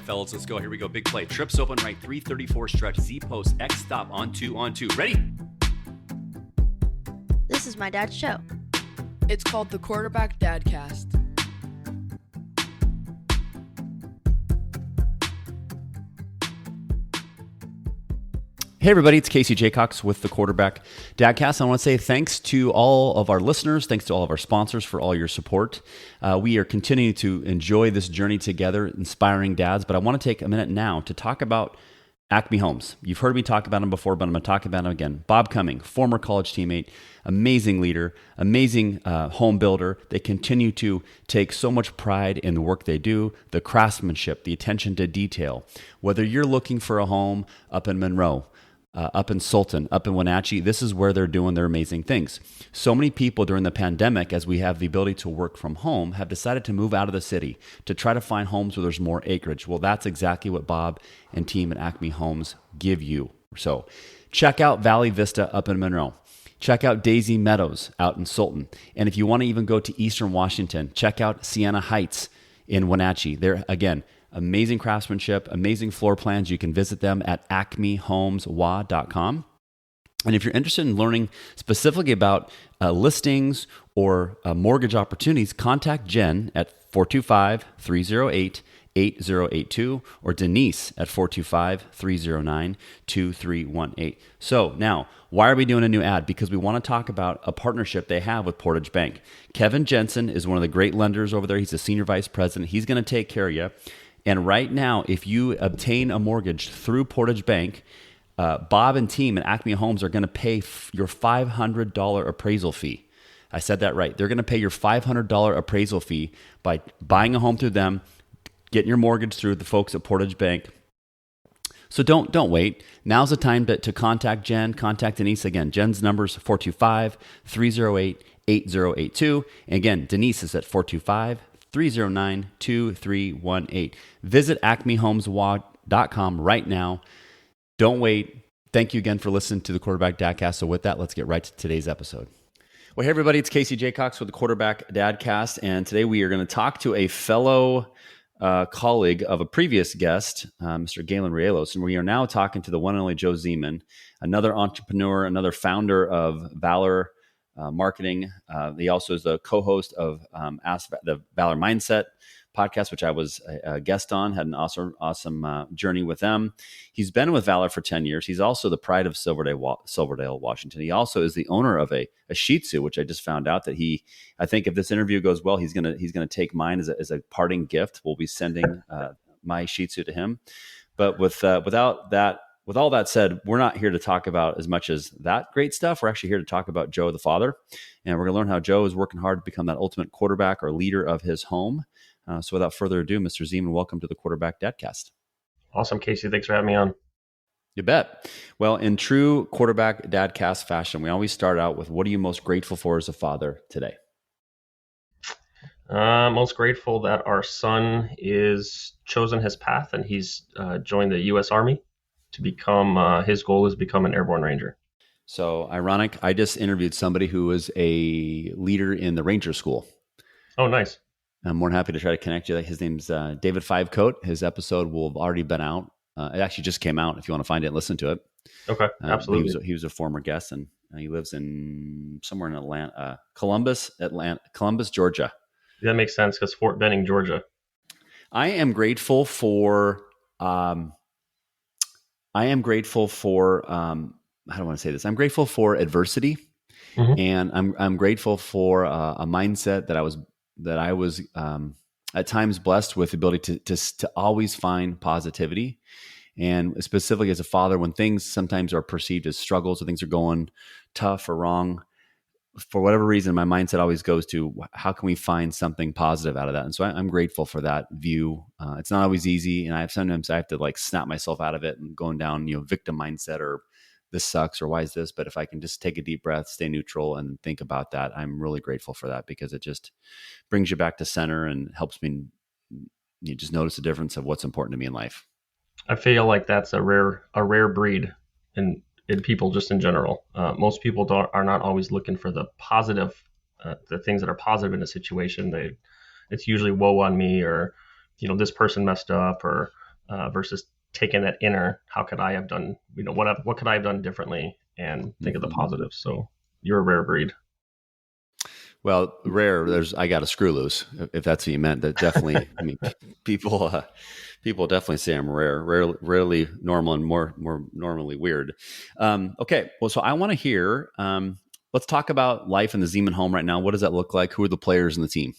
fellas, let's go. Here we go. Big play. Trips open right, 334 stretch, Z post, X stop, on two. Ready? This is my dad's show. It's called the Quarterback Dadcast. Hey everybody, it's Casey Jaycox with the Quarterback Dadcast. I want to say thanks to all of our listeners, thanks to all of our sponsors for all your support. We are continuing to enjoy this journey together, inspiring dads, but I want to take a minute now to talk about Acme Homes. You've heard me talk about them before, but I'm going to talk about them again. Bob Cumming, former college teammate, amazing leader, amazing home builder. They continue to take so much pride in the work they do, the craftsmanship, the attention to detail. Whether you're looking for a home up in Monroe, up in Sultan, up in Wenatchee, this is where they're doing their amazing things. So many people during the pandemic, as we have the ability to work from home, have decided to move out of the city to try to find homes where there's more acreage. Well, that's exactly what Bob and team at Acme Homes give you. So check out Valley Vista up in Monroe. Check out Daisy Meadows out in Sultan. And if you want to even go to Eastern Washington, check out Sienna Heights in Wenatchee. They're, again, amazing craftsmanship, amazing floor plans. You can visit them at acmehomeswa.com. And if you're interested in learning specifically about listings or mortgage opportunities, contact Jen at 425-308-8082 or Denise at 425-309-2318. So now, why are we doing a new ad? Because we want to talk about a partnership they have with Portage Bank. Kevin Jensen is one of the great lenders over there. He's the senior vice president. He's going to take care of you. And right now, if you obtain a mortgage through Portage Bank, Bob and team at Acme Homes are going to pay your $500 appraisal fee. I said that right. They're going to pay your $500 appraisal fee by buying a home through them, getting your mortgage through the folks at Portage Bank. So don't wait. Now's the time to contact Jen, contact Denise. Again, Jen's number is 425-308-8082. And again, Denise is at 425-309-2318. Visit acmehomeswa.com right now. Don't wait. Thank you again for listening to the Quarterback Dadcast. So with that, let's get right to today's episode. Well, hey everybody, it's Casey Jaycox with the Quarterback Dadcast, and today we are going to talk to a fellow colleague of a previous guest, Mr. Galen Rielos, and we are now talking to the one and only Joe Zeman, another entrepreneur, another founder of Valor Marketing. He also is the co-host of the Valor Mindset podcast, which I was a guest on, had an awesome journey with them. He's been with Valor for 10 years. He's also the pride of Silverdale, Washington. He also is the owner of a Shih Tzu, which I just found out that I think if this interview goes well, he's gonna take mine as a parting gift. We'll be sending my Shih Tzu to him. But with all that said, we're not here to talk about as much as that great stuff. We're actually here to talk about Joe, the father, and we're gonna learn how Joe is working hard to become that ultimate quarterback or leader of his home. So without further ado, Mr. Zeman, welcome to the Quarterback Dadcast. Awesome, Casey. Thanks for having me on. You bet. Well, in true Quarterback Dadcast fashion, we always start out with, what are you most grateful for as a father today? Most grateful that our son is chosen his path and he's joined the U.S. Army to become, his goal is become an airborne ranger. So ironic. I just interviewed somebody who was a leader in the Ranger School. Oh, nice. I'm more than happy to try to connect you. His name's David Fivecoat. His episode will have already been out. It actually just came out if you want to find it and listen to it. Okay, absolutely. He was a former guest, and he lives in somewhere in Columbus, Georgia. That makes sense because Fort Benning, Georgia. I am grateful for how do I want to say this? I'm grateful for adversity, and I'm grateful for a mindset that I was at times blessed with the ability to always find positivity. And specifically as a father, when things sometimes are perceived as struggles or things are going tough or wrong, for whatever reason, my mindset always goes to, how can we find something positive out of that? And so I'm grateful for that view. It's not always easy. And sometimes I have to snap myself out of it and going down, victim mindset, or this sucks, or why is this? But if I can just take a deep breath, stay neutral, and think about that, I'm really grateful for that, because it just brings you back to center and helps me just notice the difference of what's important to me in life. I feel like that's a rare breed in people just in general. Most people are not always looking for the positive, the things that are positive in a situation. It's usually woe on me, or this person messed up, or versus taking that inner, how could I have done, what could I have done differently, and think of the positives. So you're a rare breed. Well, rare. I got a screw loose. If that's what you meant, that definitely. I mean, people people definitely say I'm rarely normal, and more normally weird. Okay, well, so I want to hear. Let's talk about life in the Zeman home right now. What does that look like? Who are the players in the team?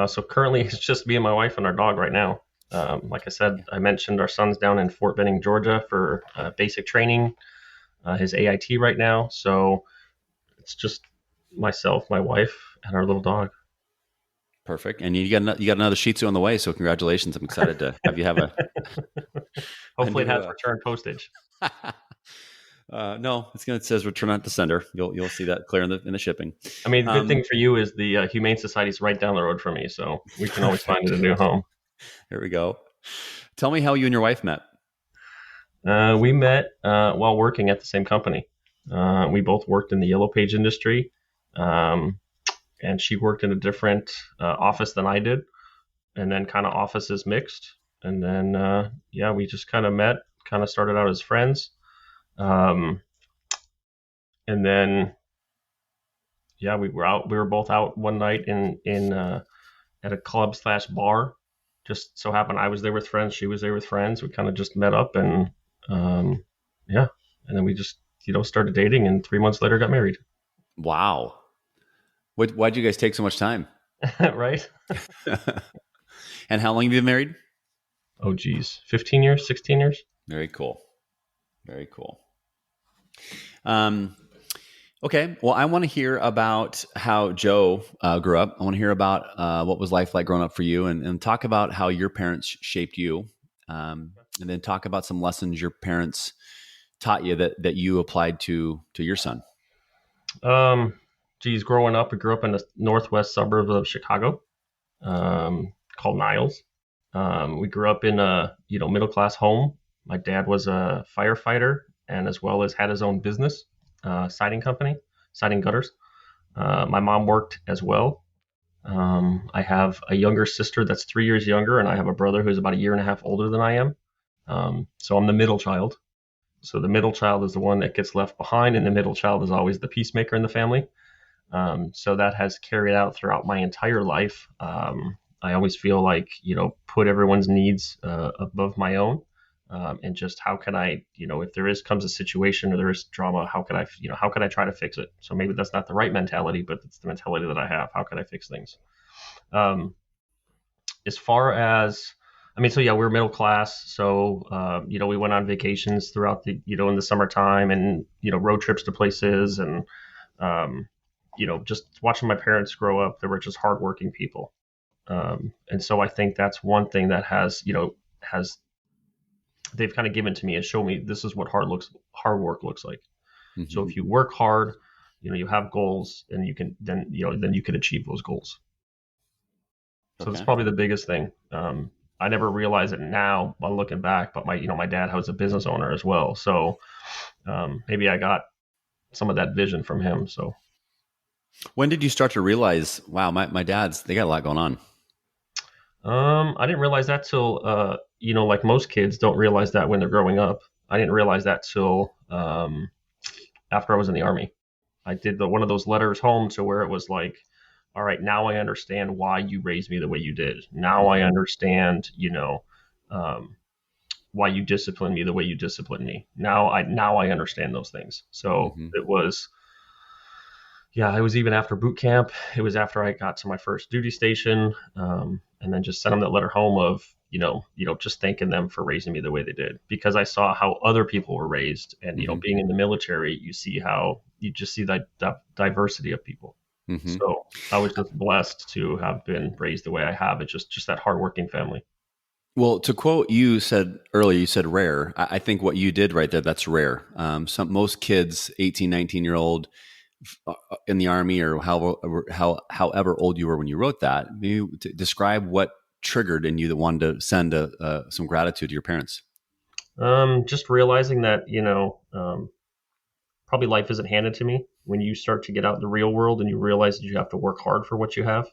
So currently, it's just me and my wife and our dog right now. Like I said, I mentioned our son's down in Fort Benning, Georgia for basic training, his AIT right now. So it's just myself, my wife, and our little dog. Perfect. And you got another Shih Tzu on the way. So congratulations. I'm excited to have you have Hopefully, it new, has return postage. No, it says return not to sender. You'll see that clear in the shipping. I mean, the good thing for you is the Humane Society is right down the road from me, so we can always find a new home. Here we go. Tell me how you and your wife met. We met while working at the same company. We both worked in the Yellow Page industry, and she worked in a different office than I did, and then kind of offices mixed. And then, we just kind of met, kind of started out as friends. And then, we were both out one night in at a club / bar. Just so happened I was there with friends, she was there with friends. We kind of just met up, and and then we just started dating, and 3 months later got married. Wow. Why'd you guys take so much time? Right. And how long have you been married? Oh geez, 15 years, 16 years. Very cool. Very cool. Okay. Well, I want to hear about how Joe grew up. I want to hear about what was life like growing up for you, and talk about how your parents shaped you, and then talk about some lessons your parents taught you that you applied to your son. Growing up, I grew up in the northwest suburb of Chicago, called Niles. We grew up in a middle class home. My dad was a firefighter, and as well as had his own business, siding company, siding gutters. My mom worked as well. I have a younger sister that's 3 years younger, and I have a brother who's about a year and a half older than I am. So I'm the middle child. So the middle child is the one that gets left behind, and the middle child is always the peacemaker in the family. So that has carried out throughout my entire life. I always feel like, put everyone's needs above my own. And just how can I, if comes a situation or there is drama, how can I try to fix it? So maybe that's not the right mentality, but it's the mentality that I have. How can I fix things? As far as, we're middle class. So, we went on vacations throughout the, in the summertime, and, road trips to places, and, just watching my parents grow up. They were just hardworking people. And so I think that's one thing that they've kind of given to me, and show me this is what hard work looks like. Mm-hmm. So if you work hard, you have goals, and you can then you can achieve those goals. So that's probably the biggest thing. I never realize it now by looking back, but my dad was a business owner as well. So maybe I got some of that vision from him. So when did you start to realize, wow, my dad's, they got a lot going on? I didn't realize that till, like most kids don't realize that when they're growing up. I didn't realize that till after I was in the Army. I did one of those letters home to where it was like, all right, now I understand why you raised me the way you did. Now I understand, why you disciplined me the way you disciplined me. Now I understand those things. So It was, it was even after boot camp. It was after I got to my first duty station, and then just sent them that letter home of, just thanking them for raising me the way they did, because I saw how other people were raised, and, being in the military, you see that diversity of people. Mm-hmm. So I was just blessed to have been raised the way I have. It's just that hardworking family. Well, to quote you said earlier, you said rare. I think what you did right there, that's rare. Most kids, 18, 19-year-old in the Army, or however old you were when you wrote that, maybe describe what triggered in you that wanted to send some gratitude to your parents. Just realizing that, probably life isn't handed to me. When you start to get out in the real world and you realize that you have to work hard for what you have,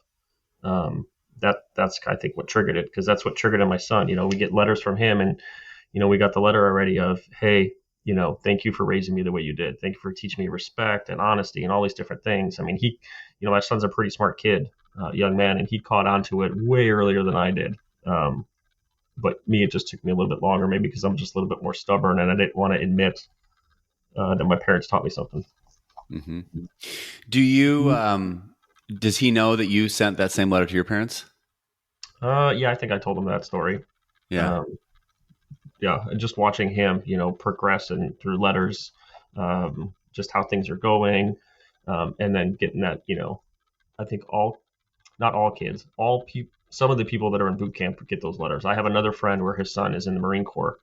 that's I think what triggered it, because that's what triggered in my son. We get letters from him, and we got the letter already of, hey, thank you for raising me the way you did. Thank you for teaching me respect and honesty and all these different things. I mean, my son's a pretty smart kid, young man, and he caught on to it way earlier than I did. But me, it just took me a little bit longer, maybe because I'm just a little bit more stubborn and I didn't want to admit that my parents taught me something. Mm-hmm. Do you, does he know that you sent that same letter to your parents? Yeah, I think I told him that story. Yeah. Yeah, just watching him, progress and through letters, just how things are going, and then getting that, I think not all kids, some of the people that are in boot camp get those letters. I have another friend where his son is in the Marine Corps,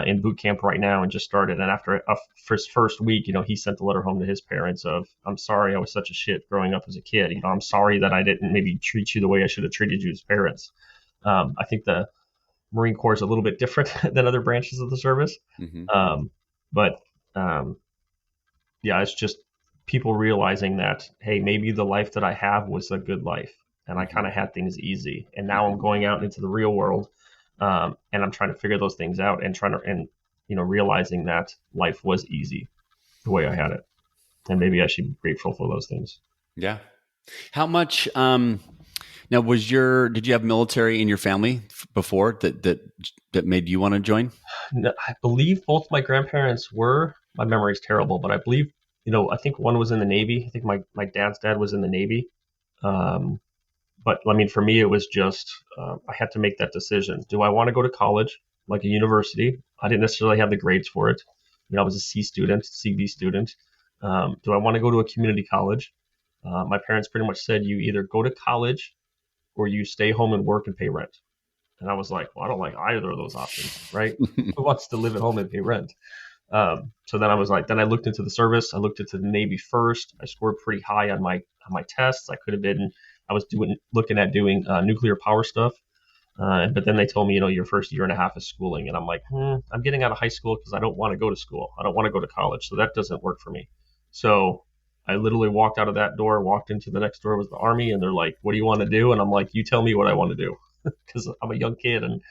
in boot camp right now and just started. And after his first week, he sent the letter home to his parents of, I'm sorry I was such a shit growing up as a kid. I'm sorry that I didn't maybe treat you the way I should have treated you as parents. I think the Marine Corps is a little bit different than other branches of the service. Mm-hmm. But yeah, it's just people realizing that, hey, maybe the life that I have was a good life, and I kind of had things easy. And now I'm going out into the real world, and I'm trying to figure those things out and realizing that life was easy the way I had it, and maybe I should be grateful for those things. Yeah. How much? Now, did you have military in your family before that made you want to join? I believe both my grandparents were. My memory is terrible, but I believe, I think one was in the Navy. I think my dad's dad was in the Navy. But I mean, for me, it was just, I had to make that decision. Do I want to go to college, like a university? I didn't necessarily have the grades for it. I was a C student, CB student. Do I want to go to a community college? My parents pretty much said, you either go to college or you stay home and work and pay rent. And I was like, well, I don't like either of those options, right? Who wants to live at home and pay rent? So then I was like, then I looked into the service. I looked into the Navy first. I scored pretty high on my tests. I was looking at doing nuclear power stuff. But then they told me, your first year and a half is schooling. And I'm like, I'm getting out of high school because I don't want to go to school. I don't want to go to college. So that doesn't work for me. So I literally walked out of that door, walked into the next door was the Army. And they're like, what do you want to do? And I'm like, you tell me what I want to do. Because I'm a young kid and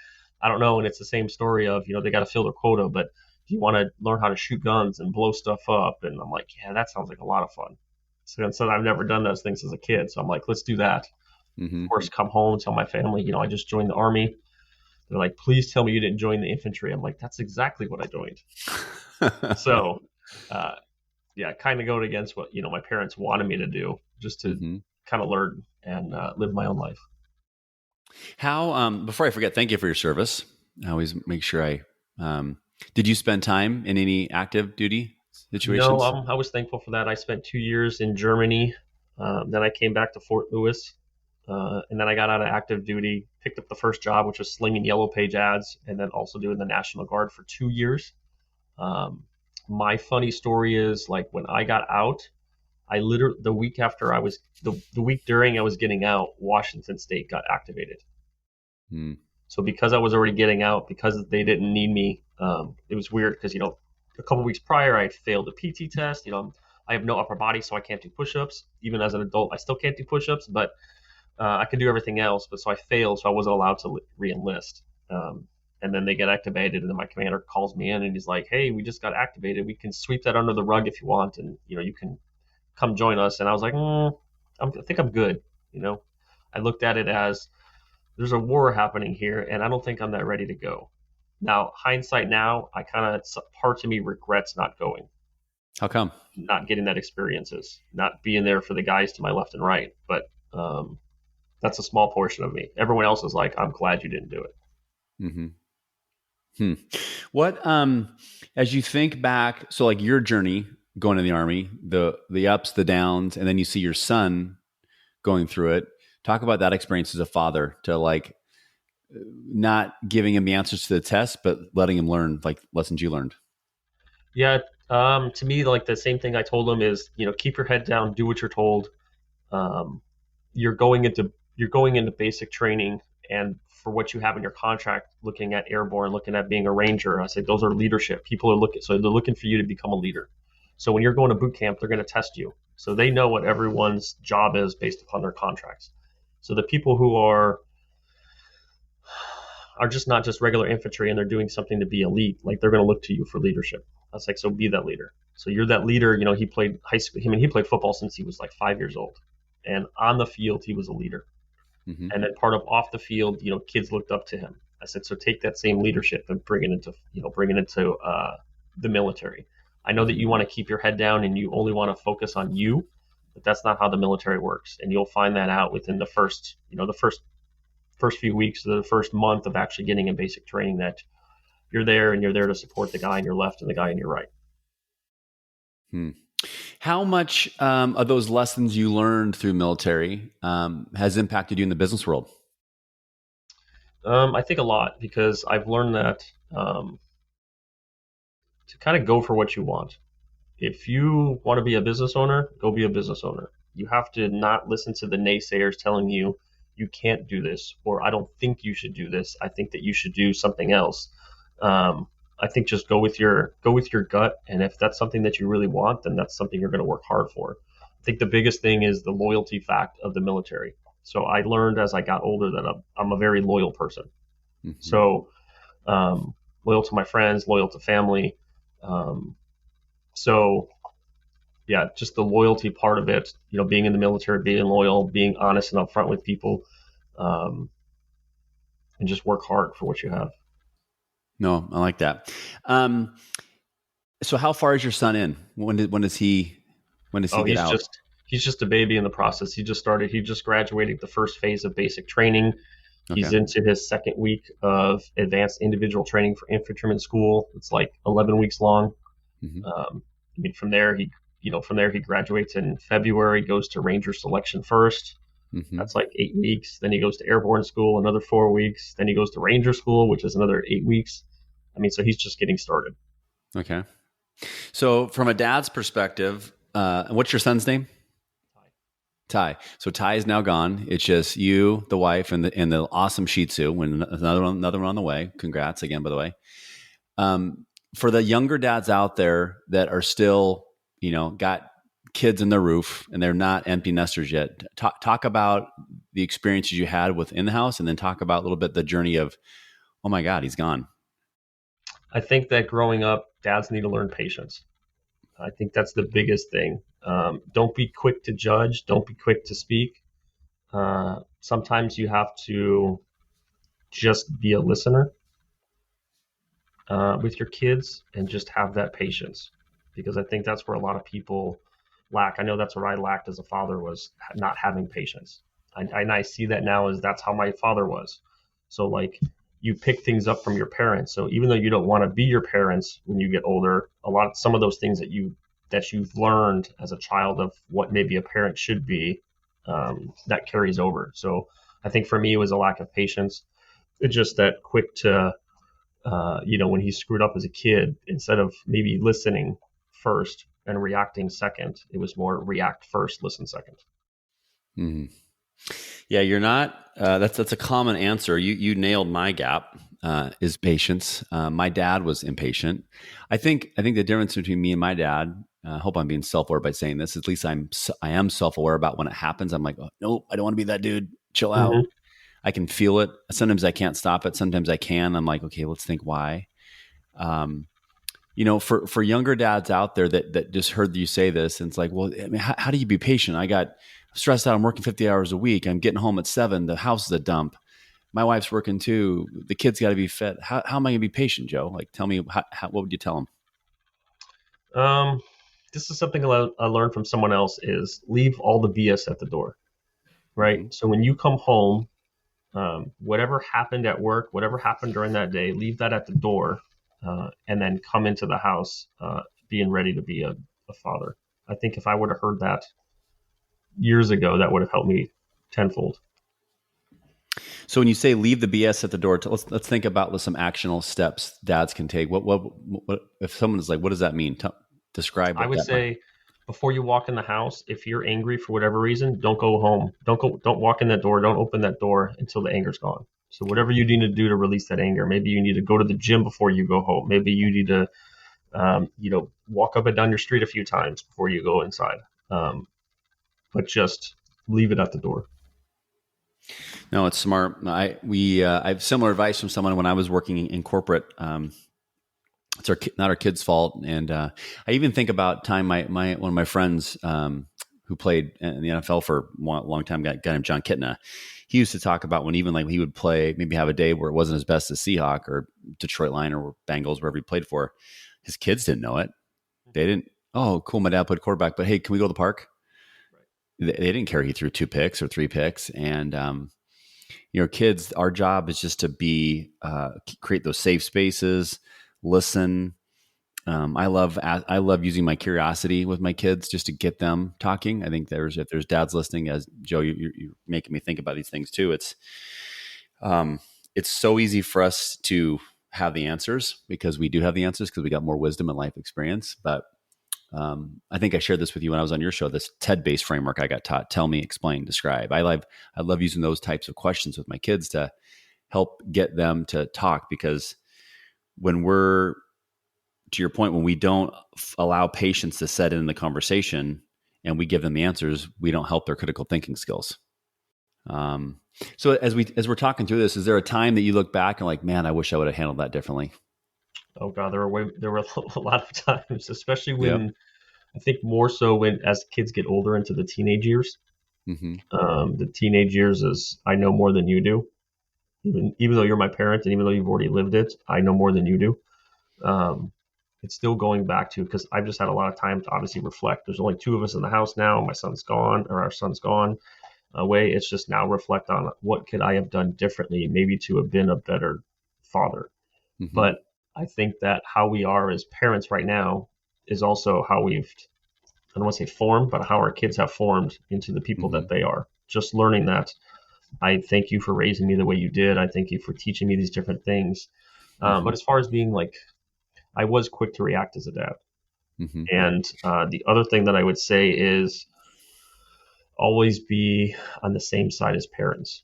I don't know. And it's the same story of, they got to fill their quota, but do you want to learn how to shoot guns and blow stuff up? And I'm like, yeah, that sounds like a lot of fun. So I've never done those things as a kid. So I'm like, let's do that. Mm-hmm. Of course, come home, tell my family, I just joined the Army. They're like, please tell me you didn't join the infantry. I'm like, that's exactly what I joined. So, yeah, kind of going against what, my parents wanted me to do, just to kind of learn and live my own life. How, before I forget, thank you for your service. I always make sure did you spend time in any active duty situations? No, I was thankful for that. I spent 2 years in Germany. Then I came back to Fort Lewis. And then I got out of active duty, picked up the first job, which was slinging yellow page ads, and then also doing the National Guard for 2 years. My funny story is, like, when I got out, I literally, the week after the week during I was getting out, Washington State got activated. So because I was already getting out, because they didn't need me, it was weird because, a couple weeks prior, I had failed a PT test. I have no upper body, so I can't do push-ups. Even as an adult, I still can't do push-ups, but I could do everything else. But so I failed, so I wasn't allowed to re-enlist. And then they get activated, and then my commander calls me in, and he's like, hey, we just got activated. We can sweep that under the rug if you want, and, you can come join us. And I was like, I think I'm good. I looked at it as, there's a war happening here, and I don't think I'm that ready to go. Now, hindsight now, part of me regrets not going. How come? Not getting that experiences, not being there for the guys to my left and right. But that's a small portion of me. Everyone else is like, I'm glad you didn't do it. Mm-hmm. What, as you think back, so like your journey going in the Army, the ups, the downs, and then you see your son going through it. Talk about that experience as a father, to like not giving him the answers to the test, but letting him learn like lessons you learned. Yeah. To me, like the same thing I told him is, keep your head down, do what you're told. You're going into basic training, and for what you have in your contract, looking at airborne, looking at being a ranger, I said those are leadership. People are looking for you to become a leader. So when you're going to boot camp, they're going to test you. So they know what everyone's job is based upon their contracts. So the people who are just not just regular infantry and they're doing something to be elite, like they're going to look to you for leadership. I was like, so be that leader. So you're that leader. You know, he played high school. I mean, he played football since he was like 5 years old, and on the field he was a leader. Mm-hmm. And then part of off the field, you know, kids looked up to him. I said, so take that same leadership and bring it into the military. I know that you want to keep your head down and you only want to focus on you, but that's not how the military works. And you'll find that out within the first few weeks, the first month of actually getting in basic training, that you're there and you're there to support the guy on your left and the guy on your right. Hmm. How much of those lessons you learned through military has impacted you in the business world? I think a lot, because I've learned that to kind of go for what you want. If you want to be a business owner, go be a business owner. You have to not listen to the naysayers telling you you can't do this, or I don't think you should do this. I think that you should do something else. I think just go with your gut, and if that's something that you really want, then that's something you're going to work hard for. I think the biggest thing is the loyalty fact of the military. So I learned as I got older that I'm a very loyal person. Mm-hmm. So loyal to my friends, loyal to family. So yeah, just the loyalty part of it, you know, being in the military, being loyal, being honest and upfront with people, and just work hard for what you have. No, I like that. So how far is your son in? When does he Oh, get out? he's just a baby in the process. He just graduated the first phase of basic training. He's Okay. into his second week of advanced individual training for infantryman school. It's like 11 weeks long. Mm-hmm. I mean, from there he graduates in February, goes to Ranger selection first. Mm-hmm. That's like 8 weeks. Then he goes to airborne school, another 4 weeks. Then he goes to Ranger school, which is another 8 weeks. I mean, so he's just getting started. Okay. So from a dad's perspective, what's your son's name? Ty. So Ty is now gone. It's just you, the wife, and the awesome Shih Tzu. When another one on the way. Congrats again, by the way. For the younger dads out there that are still, got kids in their roof and they're not empty nesters yet, talk about the experiences you had within the house, and then talk about a little bit the journey of, oh my God, he's gone. I think that growing up, dads need to learn patience. I think that's the biggest thing. Don't be quick to judge. Don't be quick to speak. Sometimes you have to just be a listener with your kids and just have that patience, because I think that's where a lot of people lack. I know that's where I lacked as a father, was not having patience. And I see that now as that's how my father was. So like, you pick things up from your parents. So even though you don't want to be your parents when you get older, some of those things that you've learned as a child of what maybe a parent should be, that carries over. So I think for me, it was a lack of patience. It's just that quick to, when he screwed up as a kid, instead of maybe listening first and reacting second, it was more react first, listen second. Mm-hmm. Yeah, you're not. That's a common answer. You nailed my gap. Is patience. My dad was impatient. I think the difference between me and my dad. I hope I'm being self-aware by saying this. At least I am self-aware about when it happens. I'm like, oh, nope, I don't want to be that dude. Chill out. Mm-hmm. I can feel it. Sometimes I can't stop it. Sometimes I can. I'm like, okay, let's think why. For younger dads out there that just heard you say this, and it's like, well, I mean, how do you be patient? I got stressed out. I'm working 50 hours a week. I'm getting home at 7. The house is a dump. My wife's working too. The kids got to be fed. How am I going to be patient, Joe? Like, tell me, what would you tell them? This is something I learned from someone else, is leave all the BS at the door, right? Mm-hmm. So when you come home, whatever happened at work, whatever happened during that day, leave that at the door, and then come into the house being ready to be a father. I think if I would have heard that years ago, that would have helped me tenfold. So when you say leave the BS at the door, let's think about some actionable steps dads can take. What if someone is like, what does that mean? Describe. I would say, before you walk in the house, if you're angry for whatever reason, don't go home. Don't walk in that door. Don't open that door until the anger's gone. So whatever you need to do to release that anger, maybe you need to go to the gym before you go home. Maybe you need to, walk up and down your street a few times before you go inside. But just leave it at the door. No, it's smart. I have similar advice from someone when I was working in corporate. It's not our kids' fault, and I even think about time my one of my friends who played in the NFL for a long time, guy named John Kitna. He used to talk about when even like he would play, maybe have a day where it wasn't his best as Seahawk or Detroit Lion or Bengals, wherever he played for. His kids didn't know it. They didn't. Oh, cool! My dad played quarterback, but hey, can we go to the park? They didn't care he threw 2 picks or 3 picks, and kids, our job is just to be create those safe spaces, listen. I love using my curiosity with my kids just to get them talking. I think if there's dads listening, as Joe, you're making me think about these things too. It's so easy for us to have the answers because we do have the answers because we got more wisdom and life experience. But I think I shared this with you when I was on your show, this TED-based framework I got taught: tell me, explain, describe. I love using those types of questions with my kids to help get them to talk, because when we're, to your point, when we don't allow patience to set in the conversation and we give them the answers, we don't help their critical thinking skills. So as we're talking through this, is there a time that you look back and like, man, I wish I would have handled that differently? Oh God, there were a lot of times, especially Yep. when I think more so when as kids get older into the teenage years. Mm-hmm. The teenage years is I know more than you do. Even though you're my parent and even though you've already lived it, I know more than you do. Um, it's still going back to because I've just had a lot of time to obviously reflect. There's only two of us in the house now. My son's gone, or our son's gone away. It's just now reflect on what could I have done differently, maybe to have been a better father. Mm-hmm. But I think that how we are as parents right now is also how we've, I don't want to say formed, but how our kids have formed into the people Mm-hmm. that they are. Just learning that I thank you for raising me the way you did. I thank you for teaching me these different things. Mm-hmm. But as far as being like, I was quick to react as a dad. Mm-hmm. And the other thing that I would say is always be on the same side as parents.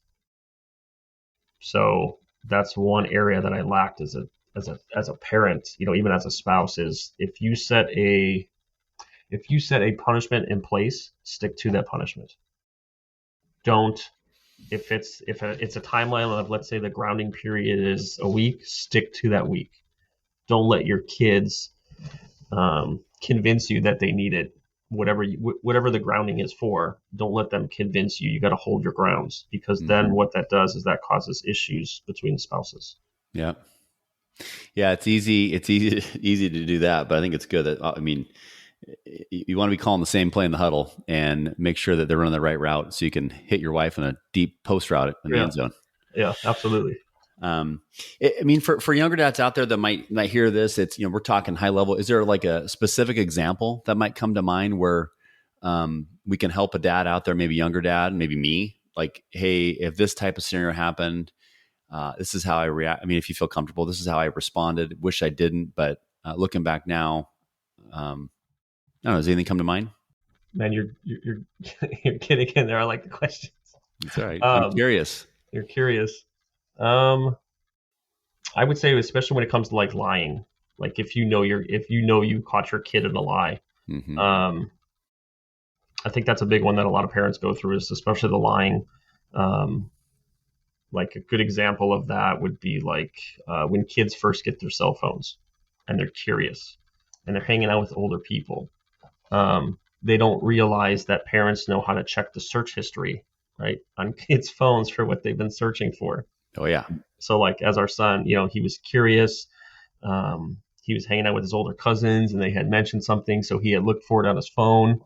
So that's one area that I lacked as a parent, even as a spouse, is if you set a punishment in place, stick to that punishment. Don't if it's a timeline of, let's say, the grounding period is a week, stick to that week. Don't let your kids convince you that they need it. Whatever the grounding is for, don't let them convince you. You got to hold your grounds, because Mm-hmm. then what that does is that causes issues between spouses. Yeah. Yeah. It's easy. It's easy, easy to do that, but I think it's good that, I mean, you want to be calling the same play in the huddle and make sure that they're running the right route so you can hit your wife in a deep post route in the Yeah, end zone. yeah, absolutely. Um, I mean, for younger dads out there that might hear this, it's, we're talking high level. Is there like a specific example that might come to mind where we can help a dad out there, maybe younger dad, maybe me, like, hey, if this type of scenario happened, this is how I react. I mean, if you feel comfortable, this is how I responded. Wish I didn't, but looking back now, I don't know. Does anything come to mind? Man, you're kidding in there. I like the questions. It's all right. I'm Um, curious. you're curious. Um, I would say, especially when it comes to like lying, like if you know you caught your kid in a lie. Mm-hmm. Um, I think that's a big one that a lot of parents go through, is especially the lying. Um, like a good example of that would be like when kids first get their cell phones and they're curious and they're hanging out with older people. They don't realize that parents know how to check the search history, right, on kids' phones for what they've been searching for. Oh yeah. So, like, as our son, he was curious. He was hanging out with his older cousins, and they had mentioned something, so he had looked for it on his phone.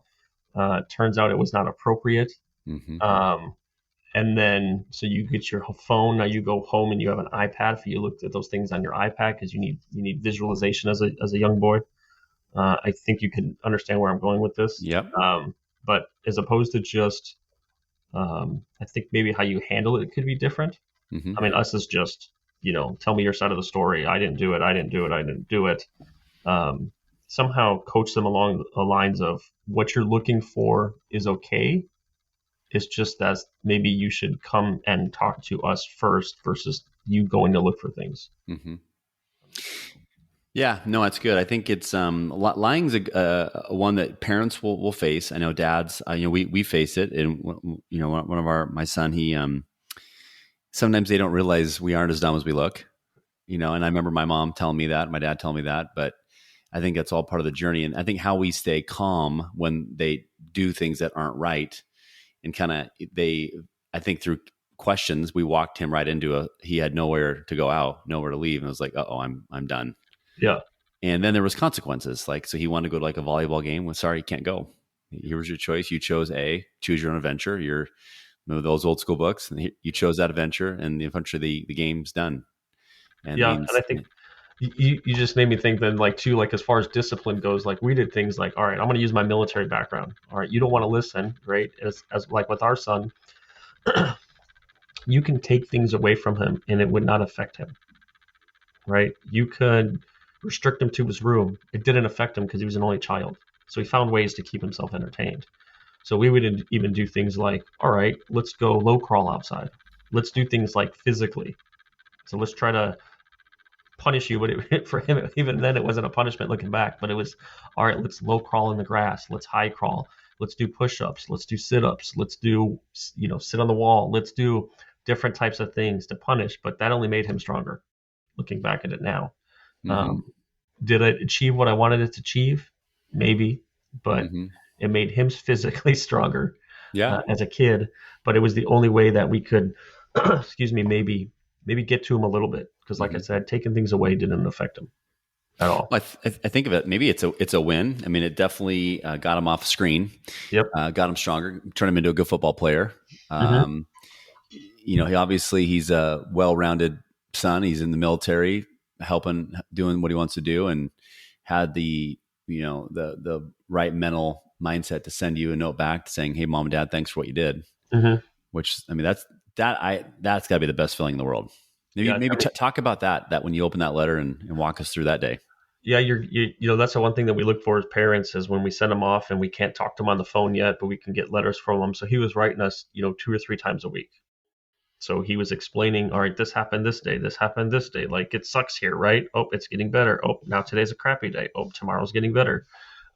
Turns out it was not appropriate. Mm-hmm. Um, and then, so you get your phone. Now you go home and you have an iPad, for you looked at those things on your iPad because you need visualization as a young boy. I think you can understand where I'm going with this. Yep. But as opposed to just, I think maybe how you handle it could be different. Mm-hmm. I mean, us is just, tell me your side of the story. I didn't do it. I didn't do it. I didn't do it. Um, Somehow coach them along the lines of what you're looking for is okay. It's just that maybe you should come and talk to us first versus you going to look for things. Mm-hmm. Yeah, no, that's good. I think it's lying's a one that parents will face. I know dads, we face it, and one of my son, sometimes they don't realize we aren't as dumb as we look, and I remember my mom telling me that, my dad telling me that, but I think that's all part of the journey. And I think how we stay calm when they do things that aren't right, and I think through questions, we walked him right into he had nowhere to go out, nowhere to leave. And I was like, oh, I'm done. Yeah. And then there was consequences. Like, so he wanted to go to like a volleyball game. Well, sorry, you can't go. Here was your choice. You chose A, choose your own adventure. You're those old school books, and you chose that adventure, and eventually the game's done. And Yeah. means, And I think you just made me think then, like, too, like, as far as discipline goes, like, we did things like, all right, I'm going to use my military background. All right, you don't want to listen, right? As like with our son, you can take things away from him and it would not affect him, right? You could restrict him to his room. It didn't affect him because he was an only child. So he found ways to keep himself entertained. So we would even do things like, all right, let's go low crawl outside. Let's do things like physically. So let's try to punish you. But for him, even then, it wasn't a punishment looking back. But it was, all right, let's low crawl in the grass. Let's high crawl. Let's do push-ups. Let's do sit-ups. Let's do, sit on the wall. Let's do different types of things to punish. But that only made him stronger. Looking back at it now, mm-hmm, did it achieve what I wanted it to achieve? Maybe, but mm-hmm. it made him physically stronger Yeah. as a kid. But it was the only way that we could, excuse me, maybe get to him a little bit. Because, like I said, taking things away didn't affect him at all. Well, I think of it, maybe it's a win. I mean, it definitely got him off screen. Yep. Got him stronger, turned him into a good football player. Mm-hmm. He's a well-rounded son. He's in the military, doing what he wants to do, and had the right mental mindset to send you a note back saying, "Hey, mom and dad, thanks for what you did." Mm-hmm. Which, I mean, that's got to be the best feeling in the world. Maybe talk about that when you open that letter and walk us through that day. Yeah, that's the one thing that we look for as parents is when we send them off and we can't talk to them on the phone yet, but we can get letters from them. So he was writing us, 2 or 3 times a week. So he was explaining, all right, this happened this day, this happened this day. Like, it sucks here, right? Oh, it's getting better. Oh, now today's a crappy day. Oh, tomorrow's getting better.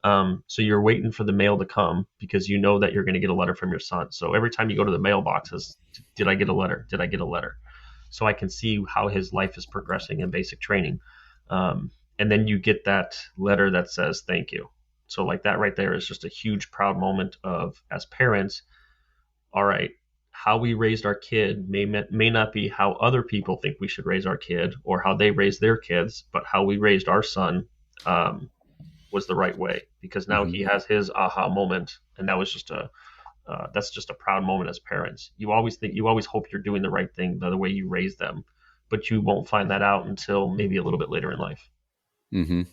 So you're waiting for the mail to come because you know that you're going to get a letter from your son. So every time you go to the mailboxes, did I get a letter? Did I get a letter? So I can see how his life is progressing in basic training. And then you get that letter that says thank you. So like that right there is just a huge proud moment of, as parents, all right, how we raised our kid may not be how other people think we should raise our kid or how they raised their kids, but how we raised our son was the right way, because now he has his aha moment, and that was just that's just a proud moment as parents. You always hope you're doing the right thing the way you raised them, but you won't find that out until maybe a little bit later in life. Mm-hmm.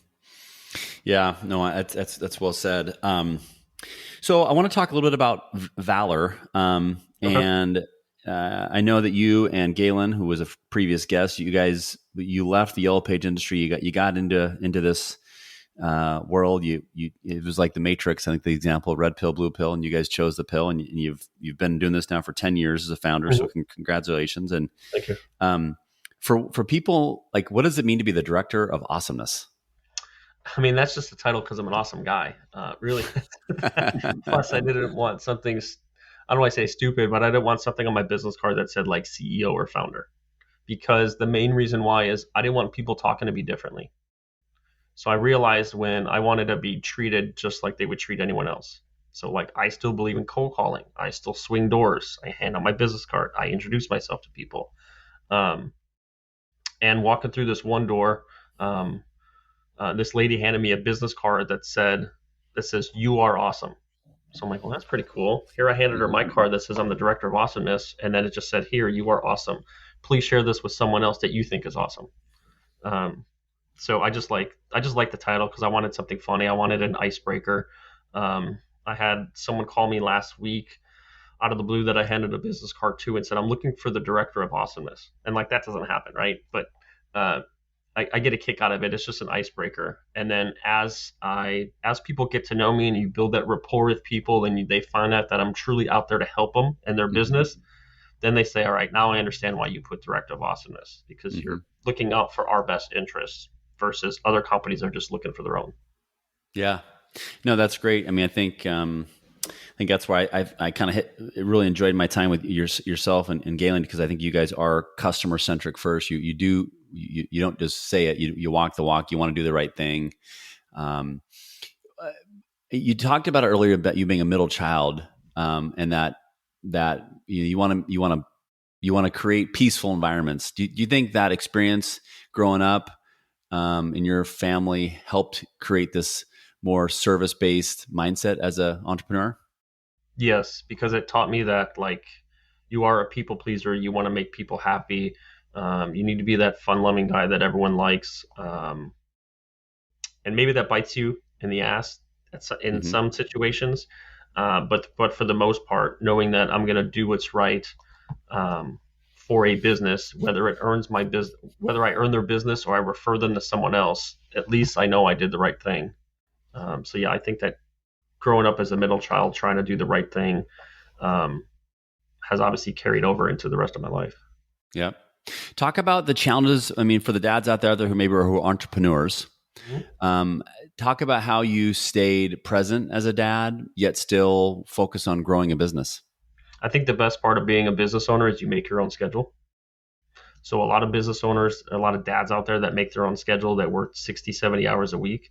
Yeah, no, that's well said. So I want to talk a little bit about valor. And I know that you and Galen, who was a previous guest, you left the Yellow Page industry. You got into this world. It was like the Matrix. I think the example, red pill, blue pill, and you guys chose the pill, and you've been doing this now for 10 years as a founder. Mm-hmm. So congratulations. And thank you. For people, like, what does it mean to be the director of awesomeness? I mean, that's just the title because I'm an awesome guy. Really. Plus, I didn't want something, I don't want to say stupid, but I didn't want something on my business card that said like CEO or founder. Because the main reason why is I didn't want people talking to me differently. So I realized when I wanted to be treated just like they would treat anyone else. So like, I still believe in cold calling. I still swing doors. I hand out my business card. I introduce myself to people. And walking through this one door, this lady handed me a business card that says, "You are awesome." So I'm like, well, that's pretty cool. Here I handed her my card that says I'm the director of awesomeness. And then it just said, "Here, you are awesome. Please share this with someone else that you think is awesome." So I just like the title because I wanted something funny. I wanted an icebreaker. I had someone call me last week out of the blue that I handed a business card to and said, "I'm looking for the director of awesomeness." And like, that doesn't happen, right? But I get a kick out of it. It's just an icebreaker. And then as people get to know me and you build that rapport with people and they find out that I'm truly out there to help them and their business, then they say, all right, now I understand why you put director of awesomeness, because you're looking out for our best interests versus other companies are just looking for their own. Yeah. No, that's great. I mean, I think I think that's why I kind of really enjoyed my time with yourself and Galen, because I think you guys are customer centric first. You don't just say it. You walk the walk. You want to do the right thing. Um, you talked about it earlier about you being a middle child, and that you want to create peaceful environments. Do you think that experience growing up in your family helped create this more service based mindset as an entrepreneur? Yes, because it taught me that like you are a people pleaser. You want to make people happy. You need to be that fun loving guy that everyone likes. And maybe that bites you in the ass in Mm-hmm. some situations. But for the most part, knowing that I'm going to do what's right um, for a business, whether I earn their business or I refer them to someone else, at least I know I did the right thing. So yeah, I think that growing up as a middle child, trying to do the right thing, um, has obviously carried over into the rest of my life. Yeah. Talk about the challenges. I mean, for the dads out there who maybe who are entrepreneurs, Mhm. um, talk about how you stayed present as a dad, yet still focus on growing a business. I think the best part of being a business owner is you make your own schedule. So a lot of business owners, a lot of dads out there that make their own schedule that work 60, 70 hours a week,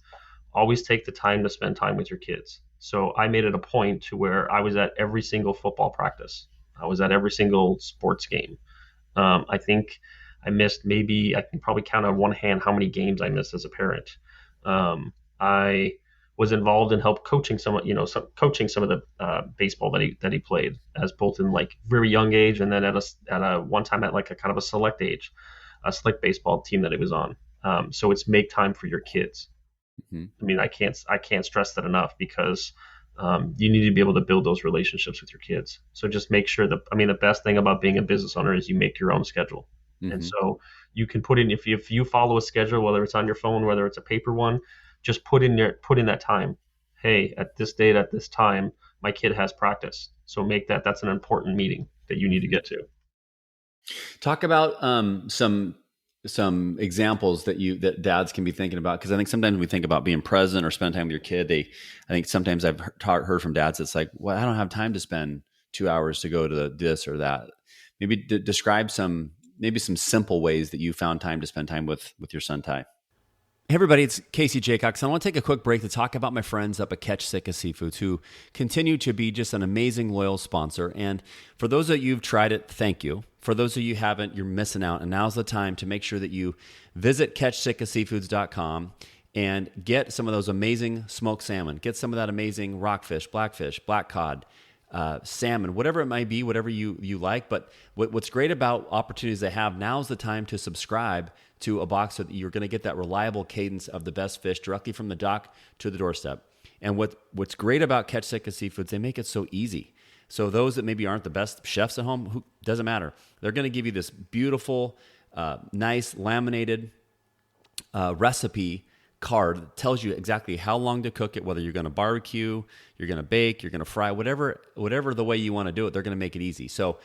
always take the time to spend time with your kids. So I made it a point to where I was at every single football practice. I was at every single sports game. I think I missed maybe I can probably count on one hand how many games I missed as a parent. I was involved in help coaching coaching some of the baseball that he played as both in like very young age and then at a one time at like a kind of a select age, a select baseball team that he was on. So it's make time for your kids. Mm-hmm. I mean, I can't stress that enough because you need to be able to build those relationships with your kids. So just make sure that I mean the best thing about being a business owner is you make your own schedule, and Mm-hmm. so you can put in if you follow a schedule, whether it's on your phone, whether it's a paper one, just put in that time. Hey, at this date at this time, my kid has practice. So make that's an important meeting that you need to Mm-hmm. get to. Talk about some examples that dads can be thinking about, because I think sometimes we think about being present or spend time with your kid. I think sometimes I've heard from dads it's like, well, I don't have time to spend 2 hours to go to this or that. Maybe describe maybe some simple ways that you found time to spend time with your son Ty. Hey everybody, it's Casey Jaycox. I want to take a quick break to talk about my friends up at Catch Sitka Seafoods, who continue to be just an amazing loyal sponsor. And for those of you who've tried it, thank you. For those of you who haven't, you're missing out. And now's the time to make sure that you visit catchsitkaseafoods.com and get some of those amazing smoked salmon. Get some of that amazing rockfish, blackfish, black cod, salmon, whatever it might be, whatever you like. But what's great about opportunities they have, now's the time to subscribe to a box so that you're going to get that reliable cadence of the best fish directly from the dock to the doorstep. And what's great about Catch Sitka Seafoods, they make it so easy. So those that maybe aren't the best chefs at home, who doesn't matter. They're going to give you this beautiful, nice laminated recipe card that tells you exactly how long to cook it, whether you're going to barbecue, you're going to bake, you're going to fry, whatever the way you want to do it, they're going to make it easy. So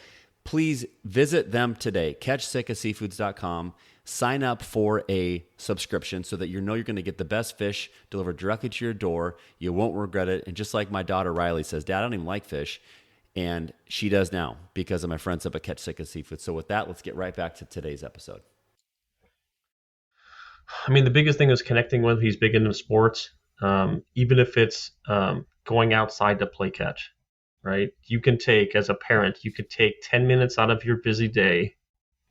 please visit them today, catchsitkaseafoods.com. Sign up for a subscription so that you're going to get the best fish delivered directly to your door. You won't regret it. And just like my daughter Riley says, Dad, I don't even like fish. And she does now because of my friends up at Catch Sitka Seafood. So with that, let's get right back to today's episode. I mean, the biggest thing is connecting with. He's big into sports, even if it's going outside to play catch, right? You can take, as a parent, you could take 10 minutes out of your busy day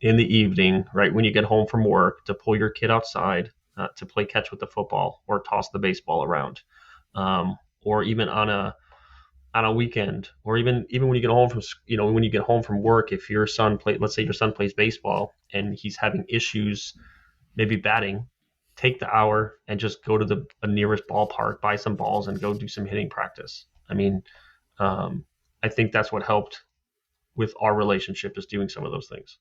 in the evening, right when you get home from work, to pull your kid outside to play catch with the football or toss the baseball around, or even on a weekend, or even when you get home from when you get home from work. If your son let's say your son plays baseball and he's having issues, maybe batting, take the hour and just go to the nearest ballpark, buy some balls, and go do some hitting practice. I mean, I think that's what helped with our relationship, is doing some of those things.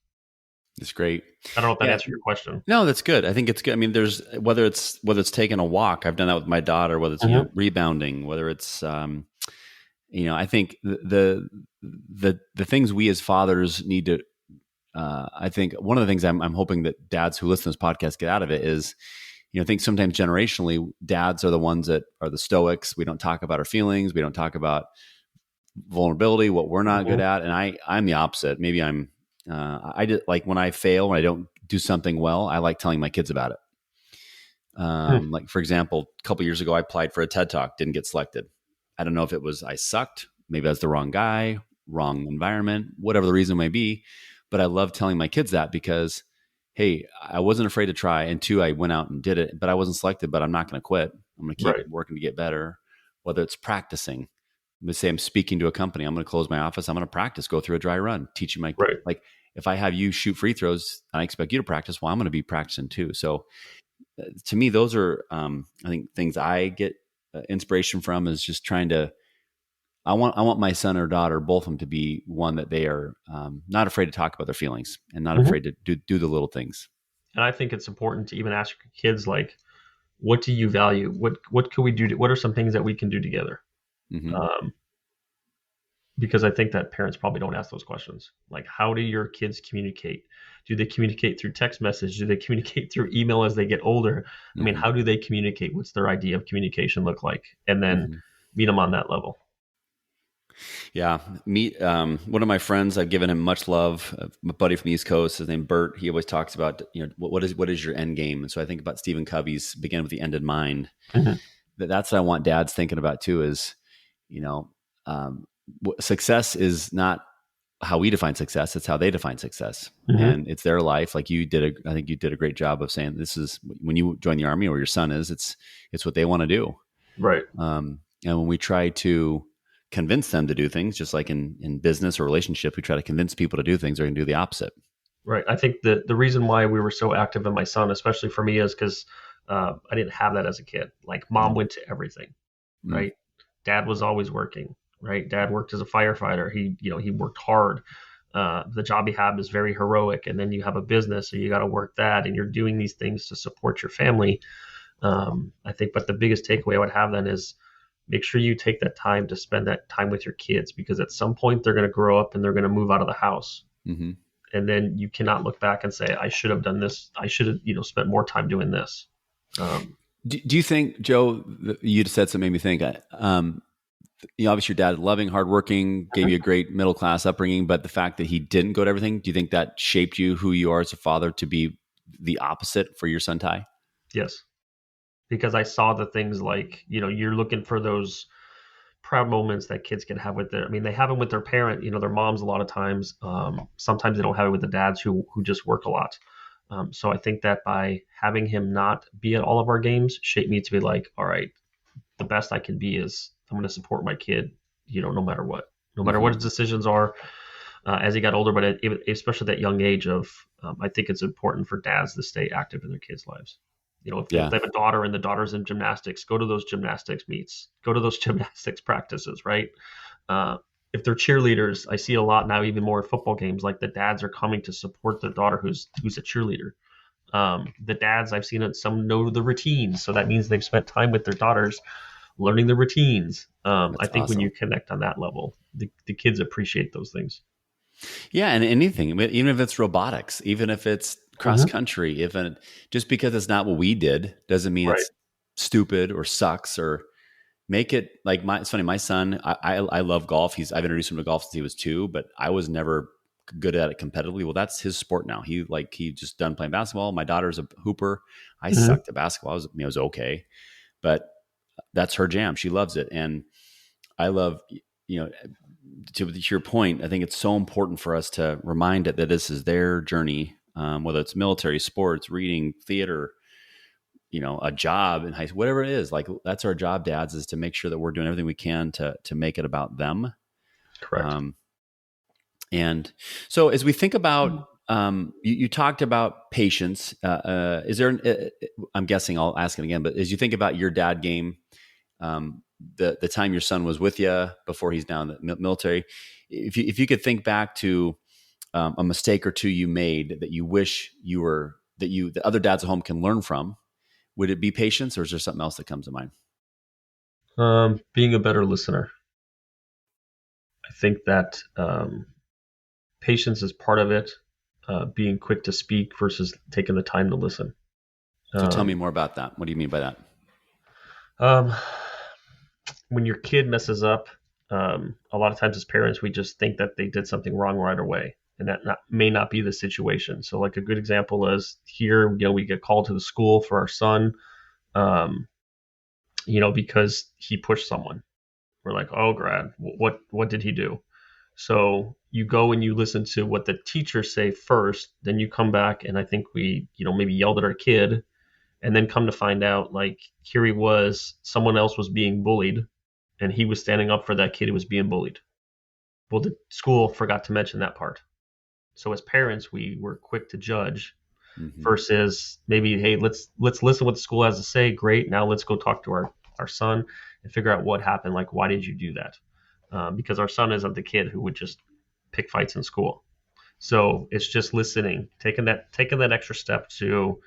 It's great. I don't know if that answered your question. No, that's good. I think it's good. I mean, there's whether it's taking a walk. I've done that with my daughter. Whether it's rebounding, whether it's I think the things we as fathers need to. I think one of the things I'm hoping that dads who listen to this podcast get out of it is, I think sometimes generationally, dads are the ones that are the stoics. We don't talk about our feelings. We don't talk about vulnerability, what we're not good Mhm. at. And I'm the opposite. Maybe I did, like, when I fail, when I don't do something well, I like telling my kids about it. Hmm. Like, for example, a couple years ago, I applied for a TED Talk, didn't get selected. I don't know if it was I sucked, maybe I was the wrong guy, wrong environment, whatever the reason may be. But I love telling my kids that because, hey, I wasn't afraid to try. And two, I went out and did it, but I wasn't selected, but I'm not going to quit. I'm going to keep Right. working to get better, whether it's practicing. Let's say I'm speaking to a company. I'm going to close my office. I'm going to practice, go through a dry run, teaching my, Right. like, if I have you shoot free throws and I expect you to practice, well, I'm going to be practicing too. So to me, those are, I think, things I get inspiration from, is just trying to, I want my son or daughter, both of them, to be one that they are not afraid to talk about their feelings and not Mhm. afraid to do the little things. And I think it's important to even ask your kids, like, what do you value? What can we do? What are some things that we can do together? Hmm. Um, because I think that parents probably don't ask those questions. Like, how do your kids communicate? Do they communicate through text message? Do they communicate through email as they get older? I mean, Hmm. how do they communicate? What's their idea of communication look like? And then Hmm. meet them on that level. Yeah, meet one of my friends. I've given him much love. My buddy from the East Coast, his name Bert. He always talks about, what is your end game, and so I think about Stephen Covey's "Begin with the End in Mind." Mhm. That's what I want dads thinking about too. Is, you know, um, success is not how we define success; it's how they define success, Mhm. and it's their life. Like you did, I think you did a great job of saying, this is when you join the army, or your son is. It's what they want to do. Right. And when we try to convince them to do things, just like in business or relationship, we try to convince people to do things, they're going to do the opposite. Right. I think the reason why we were so active in my son, especially for me, is because I didn't have that as a kid. Like, mom Mm, went to everything, mm, right? Dad was always working, right? Dad worked as a firefighter. He worked hard. The job he had is very heroic, and then you have a business, so you got to work that, and you're doing these things to support your family. I think, but the biggest takeaway I would have then is make sure you take that time to spend that time with your kids, because at some point they're going to grow up and they're going to move out of the house, mm-hmm. and then you cannot look back and say, I should have done this. I should have, spent more time doing this. Um, Do you think, Joe, you just said something made me think, obviously your dad, loving, hardworking, gave you a great middle class upbringing, but the fact that he didn't go to everything, do you think that shaped you, who you are as a father, to be the opposite for your son Ty? yes, because I saw the things like, you're looking for those proud moments that kids can have with I mean, they have them with their parent, their moms a lot of times. Sometimes they don't have it with the dads who just work a lot. So I think that by having him not be at all of our games shaped me to be like, all right, the best I can be is I'm going to support my kid, no matter Mm-hmm. what his decisions are as he got older. But especially that young age of, I think it's important for dads to stay active in their kids' lives. If Yeah. they have a daughter and the daughter's in gymnastics, go to those gymnastics meets, go to those gymnastics practices, right? Uh, if they're cheerleaders, I see a lot now, even more at football games, like the dads are coming to support their daughter who's a cheerleader. The dads I've seen it, some know the routines, so that means they've spent time with their daughters learning the routines. I That's think when you awesome. connect on that level, the kids appreciate those things. Yeah, and anything, even if it's robotics, even if it's cross Hmm. country, just because it's not what we did doesn't mean Right. it's stupid or sucks, or make it like it's funny. My son, I love golf. I've introduced him to golf since he was 2, but I was never good at it competitively. Well, that's his sport now. He just done playing basketball. My daughter's a hooper. I Hmm. sucked at basketball. I was okay, but that's her jam. She loves it, and I love, you know to your point, I think it's so important for us to remind it that this is their journey, whether it's military, sports, reading, theater, a job in high school, whatever it is. Like, that's our job, dads, is to make sure that we're doing everything we can to make it about them. Correct. Um, and so, as we think about, you talked about patience. Is there? I'm guessing I'll ask it again, but as you think about your dad game, um, the time your son was with you before he's now in the military, if you could think back to a mistake or two you made that you wish the other dads at home can learn from, would it be patience, or is there something else that comes to mind? Being a better listener. I think that patience is part of it. Being quick to speak versus taking the time to listen. So tell me Um, more about that. What do you mean by that? um, when your kid messes up, A lot of times as parents, we just think that they did something wrong right away. And that may not be the situation. So, like a good example is here, we get called to the school for our son, um, because he pushed someone. We're like, oh, Grad, what did he do? So you go and you listen to what the teachers say first, then you come back and I think we, maybe yelled at our kid, and then come to find out like here he was, someone else was being bullied, and he was standing up for that kid who was being bullied. Well, the school forgot to mention that part. So as parents, we were quick to judge Mm-hmm. versus maybe, hey, let's listen what the school has to say. Great, now let's go talk to our son and figure out what happened. Like, why did you do that? Because our son isn't the kid who would just pick fights in school. So it's just listening, taking that extra step to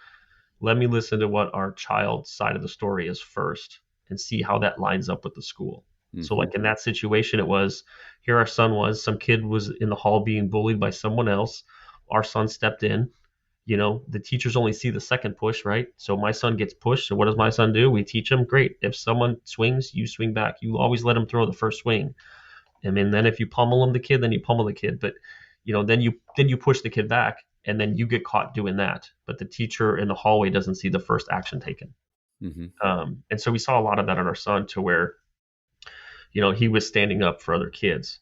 let me listen to what our child's side of the story is first and see how that lines up with the school. So Mm-hmm. like in that situation, it was here our son was, some kid was in the hall being bullied by someone else. Our son stepped in. The teachers only see the second push, right? So my son gets pushed. So what does my son do? We teach him, great. If someone swings, you swing back. You always let him throw the first swing. I mean, then if you pummel him, the kid, then you pummel the kid. But then you push the kid back, and then you get caught doing that. But the teacher in the hallway doesn't see the first action taken. Mm-hmm. And so we saw a lot of that in our son, to where he was standing up for other kids.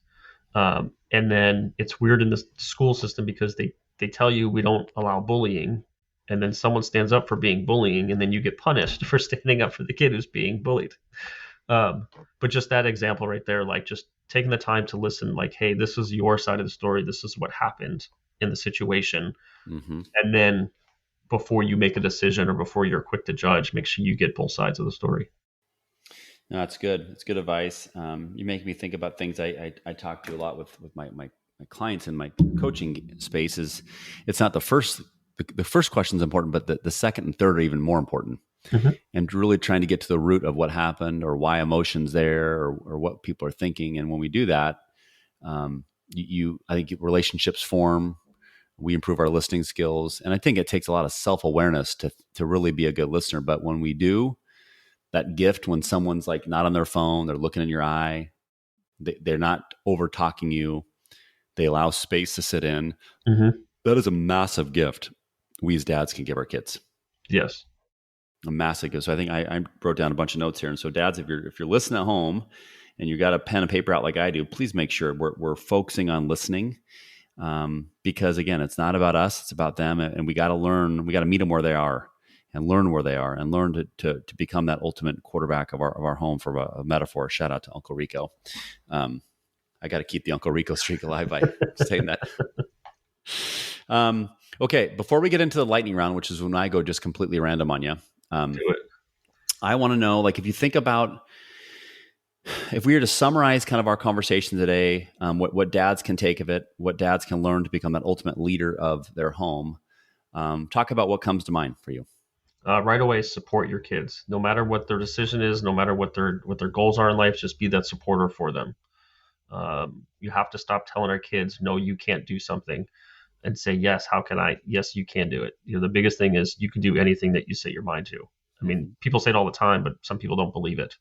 And then it's weird in the school system because they tell you we don't allow bullying, and then someone stands up for being bullying, and then you get punished for standing up for the kid who's being bullied. Um, but just that example right there, like just taking the time to listen, like, hey, this is your side of the story. This is what happened in the situation. Mm-hmm. And then before you make a decision or before you're quick to judge, make sure you get both sides of the story. No, that's good. It's good advice. You make me think about things I talk to a lot with my clients in my coaching space. Is it's not the first question is important, but the second and third are even more important. Mm-hmm. And really trying to get to the root of what happened or why emotions there, or what people are thinking. And when we do that, I think relationships form. We improve our listening skills, and I think it takes a lot of self-awareness to really be a good listener. But when we do, that gift, when someone's like not on their phone, they're looking in your eye, they're not over talking you, they allow space to sit in. Mm-hmm. That is a massive gift we as dads can give our kids. Yes. A massive gift. So I think I wrote down a bunch of notes here. And so dads, if you're listening at home and you got a pen and paper out like I do, please make sure we're focusing on listening. Because again, it's not about us, it's about them. And we got to learn, we got to meet them where they are and learn where they are and learn to become that ultimate quarterback of our home, for a metaphor. Shout out to Uncle Rico. I got to keep the Uncle Rico streak alive by saying that. Okay. Before we get into the lightning round, which is when I go just completely random on you. Do it. I want to know, like, if you think about, if we were to summarize kind of our conversation today, what dads can take of it, what dads can learn to become that ultimate leader of their home, talk about what comes to mind for you. Right away, support your kids, no matter what their decision is, no matter what their goals are in life. Just be that supporter for them. You have to stop telling our kids, no, you can't do something, and say, yes, how can I? Yes, you can do it. The biggest thing is you can do anything that you set your mind to. I mean, people say it all the time, but some people don't believe it.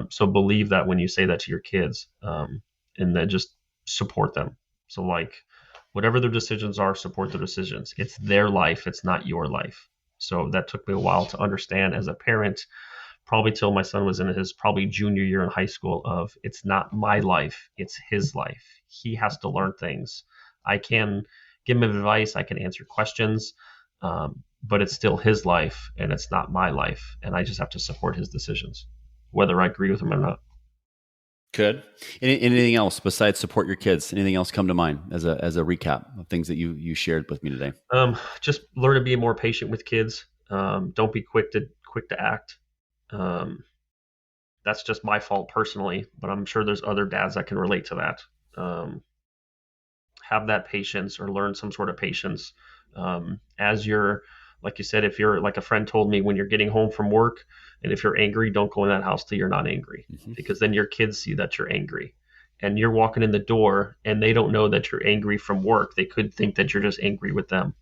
So believe that when you say that to your kids, and then just support them. So like whatever their decisions are, support their decisions. It's their life. It's not your life. So that took me a while to understand as a parent, probably till my son was in his probably junior year in high school, of it's not my life, it's his life. He has to learn things. I can give him advice, I can answer questions, but it's still his life and it's not my life. And I just have to support his decisions, whether I agree with him or not. Good. Anything else besides support your kids? Anything else come to mind as a recap of things that you shared with me today? Just learn to be more patient with kids. Don't be quick to act. That's just my fault personally, but I'm sure there's other dads that can relate to that. Have that patience, or learn some sort of patience. As you're, like you said, if you're, like a friend told me, when you're getting home from work, and if you're angry, don't go in that house till you're not angry, because then your kids see that you're angry. And you're walking in the door and they don't know that you're angry from work. They could think that you're just angry with them.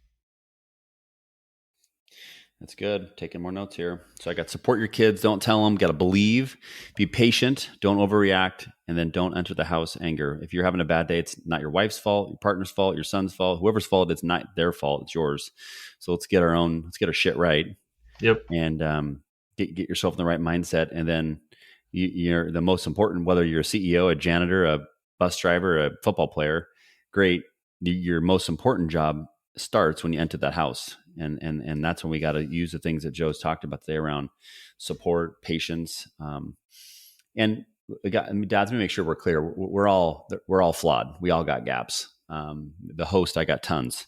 That's good. Taking more notes here. So I got support your kids. Don't tell them. Got to believe. Be patient. Don't overreact. And then don't enter the house anger. If you're having a bad day, it's not your wife's fault, your partner's fault, your son's fault, whoever's fault. It's not their fault. It's yours. So let's get our shit right. Yep. And get yourself in the right mindset. And then you're the most important, whether you're a CEO, a janitor, a bus driver, a football player, great. Your most important job starts when you enter that house. And that's when we got to use the things that Joe's talked about today around support, patience, and dads. Let me make sure we're clear. We're all flawed. We all got gaps. The host, I got tons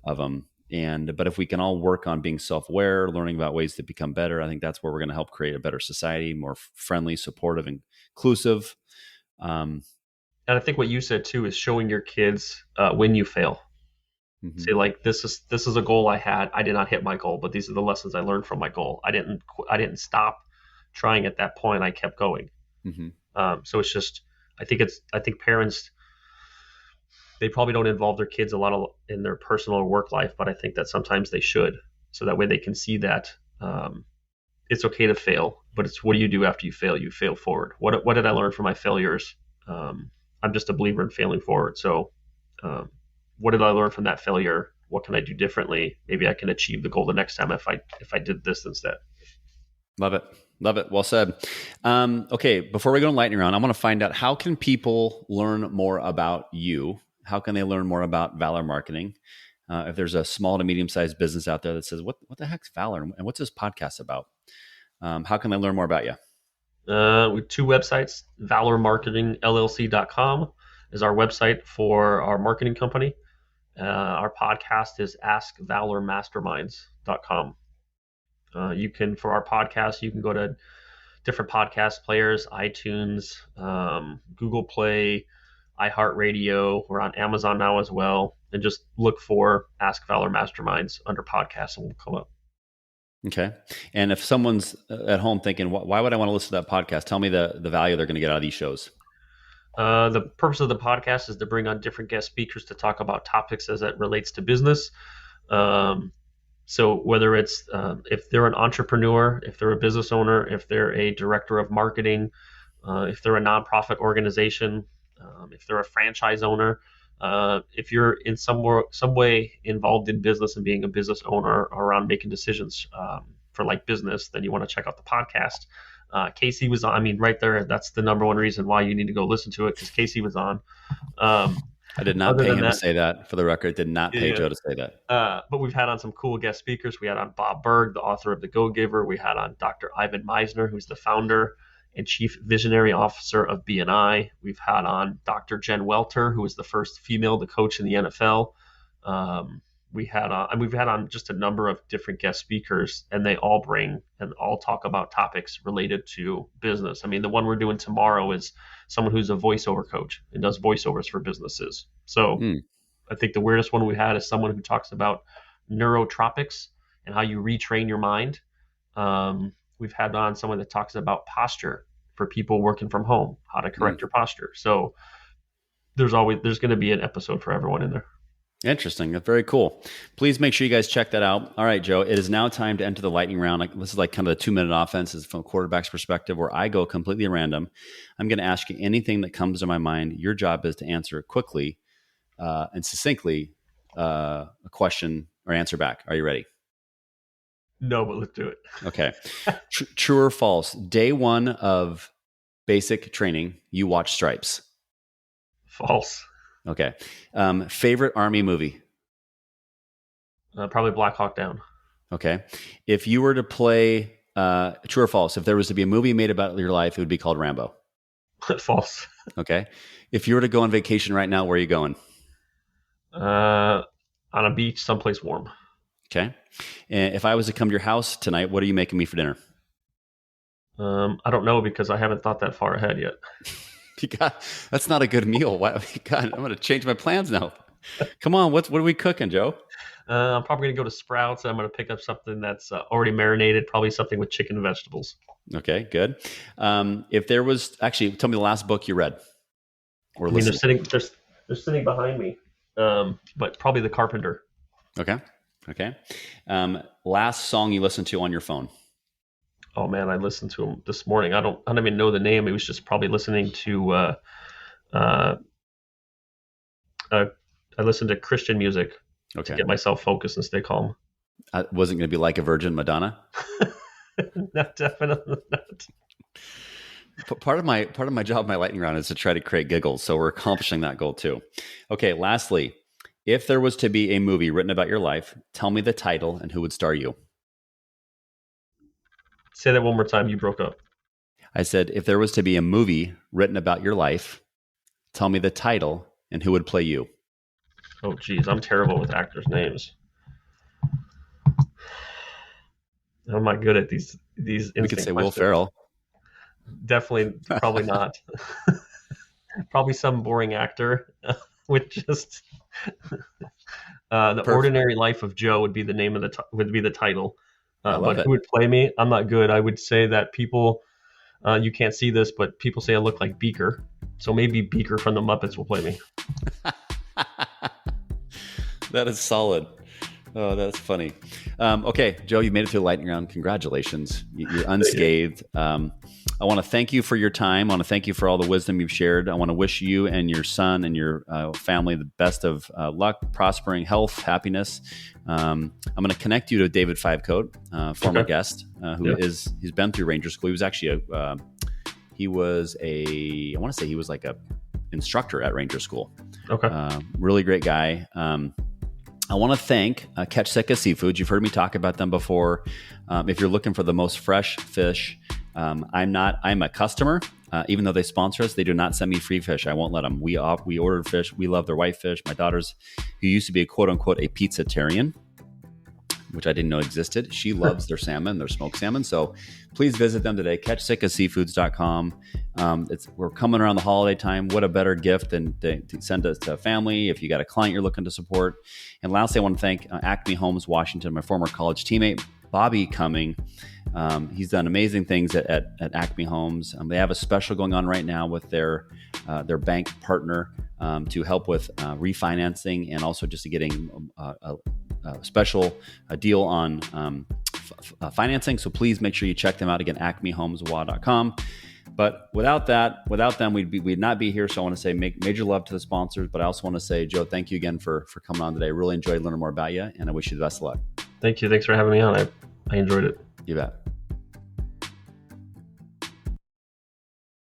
of them. But if we can all work on being self-aware, learning about ways to become better, I think that's where we're going to help create a better society, more friendly, supportive, inclusive. And I think what you said too is showing your kids when you fail. Mm-hmm. Say like, this is a goal I had. I did not hit my goal, but these are the lessons I learned from my goal. I didn't stop trying at that point. I kept going. Mm-hmm. So it's just, I think parents, they probably don't involve their kids a lot in their personal or work life, but I think that sometimes they should. So that way they can see that it's okay to fail, but it's what do you do after you fail? You fail forward. What did I learn from my failures? I'm just a believer in failing forward. So what did I learn from that failure? What can I do differently? Maybe I can achieve the goal the next time if I did this instead. Love it. Love it. Well said. Okay, before we go to lightning round, I want to find out, how can people learn more about you? How can they learn more about Valor Marketing? If there's a small to medium-sized business out there that says, what the heck's Valor? And what's this podcast about? How can they learn more about you? We have two websites. ValorMarketingLLC.com is our website for our marketing company. Our podcast is AskValorMasterminds.com. For our podcast, you can go to different podcast players, iTunes, Google Play, iHeartRadio. We're on Amazon now as well. And just look for Ask Valor Masterminds under podcasts and we'll come up. Okay. And if someone's at home thinking, why would I want to listen to that podcast? Tell me the value they're going to get out of these shows. The purpose of the podcast is to bring on different guest speakers to talk about topics as it relates to business. So whether it's if they're an entrepreneur, if they're a business owner, if they're a director of marketing, if they're a nonprofit organization, if they're a franchise owner, if you're in some way involved in business and being a business owner around making decisions for like business, then you want to check out the podcast. Casey was on. I mean, right there, that's the number one reason why you need to go listen to it, because Casey was on. I did not pay him to say that, for the record. Did not pay Joe to say that. But we've had on some cool guest speakers. We had on Bob Berg, the author of The Go-Giver. We had on Dr. Ivan Meisner, who's the founder and chief visionary officer of BNI. We've had on Dr. Jen Welter, who was the first female to coach in the NFL. We've had on just a number of different guest speakers, and they all bring and all talk about topics related to business. I mean, the one we're doing tomorrow is someone who's a voiceover coach and does voiceovers for businesses. So I think the weirdest one we had is someone who talks about neurotropics and how you retrain your mind. We've had on someone that talks about posture for people working from home, how to correct your posture. So there's going to be an episode for everyone in there. Interesting. That's very cool. Please make sure you guys check that out. All right, Joe, it is now time to enter the lightning round. This is like kind of the 2-minute offense from a quarterback's perspective, where I go completely random. I'm going to ask you anything that comes to my mind. Your job is to answer it quickly and succinctly, a question or answer back. Are you ready? No, but let's do it. Okay. True or false? Day one of basic training, you watch Stripes. False. Okay. Favorite Army movie? Probably Black Hawk Down. Okay. If you were to play, true or false, if there was to be a movie made about your life, it would be called Rambo. False. Okay. If you were to go on vacation right now, where are you going? On a beach, someplace warm. Okay. And if I was to come to your house tonight, what are you making me for dinner? I don't know, because I haven't thought that far ahead yet. That's not a good meal. Why? God, I'm going to change my plans now. Come on, what are we cooking, Joe? I'm probably going to go to Sprouts. I'm going to pick up something that's already marinated, probably something with chicken and vegetables. Okay, good. If there was, actually, tell me the last book you read or listened. They're sitting behind me, but probably The Carpenter. Okay. Last song you listened to on your phone? Oh man, I listened to him this morning. I don't even know the name. It was just probably listening to. Uh, I listened to Christian music to get myself focused and stay calm. Wasn't going to be Like a Virgin, Madonna? No, definitely not. Part of my job, my lightning round, is to try to create giggles. So we're accomplishing that goal too. Okay. Lastly, if there was to be a movie written about your life, tell me the title and who would star you. Say that one more time. You broke up. I said, if there was to be a movie written about your life, tell me the title and who would play you. Oh, geez, I'm terrible with actors' names. I'm not good at these. We could say Will Ferrell. Definitely, probably not. Probably some boring actor with just The Ordinary Life of Joe would be the name of would be the title. But who would play me? I'm not good. I would say that people. You can't see this, but people say I look like Beaker. So maybe Beaker from the Muppets will play me. That is solid. Oh, that's funny. Okay, Joe, you made it through the lightning round. Congratulations. You're unscathed. I want to thank you for your time. I want to thank you for all the wisdom you've shared. I want to wish you and your son and your family the best of luck, prospering, health, happiness. I'm going to connect you to David Fivecoat, former guest, he's been through Ranger School. He was actually I want to say he was like a instructor at Ranger School. Okay. Really great guy. I want to thank Catch Seca Seafoods. You've heard me talk about them before. If you're looking for the most fresh fish, I'm a customer. Even though they sponsor us, they do not send me free fish. I won't let them. We ordered fish. We love their whitefish. My daughter's, who used to be a quote unquote a pizzatarian, which I didn't know existed. She loves their salmon, their smoked salmon. So please visit them today, catchsicaseafoods.com. We're coming around the holiday time. What a better gift than to send us to a family if you got a client you're looking to support. And lastly, I want to thank Acme Homes Washington, my former college teammate, Bobby Cumming. He's done amazing things at Acme Homes. They have a special going on right now with their bank partner to help with refinancing and also just getting a special deal on financing. So please make sure you check them out again, acmehomeswa.com. But without them, we'd not be here. So I want to say major love to the sponsors, but I also want to say, Joe, thank you again for coming on today. Really enjoyed learning more about you, and I wish you the best of luck. Thank you. Thanks for having me on. I enjoyed it. You bet.